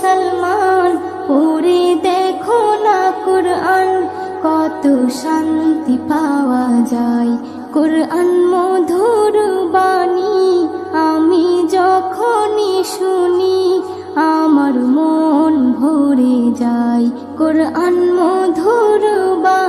মুসলমান, পড়ে দেখো না কুরআন, কত শান্তি পাওয়া যায়। কুরআন মধুর বাণী, আমি যখনই শুনি আমার মন ভরে যায়। কুরআন মধুর বাণী।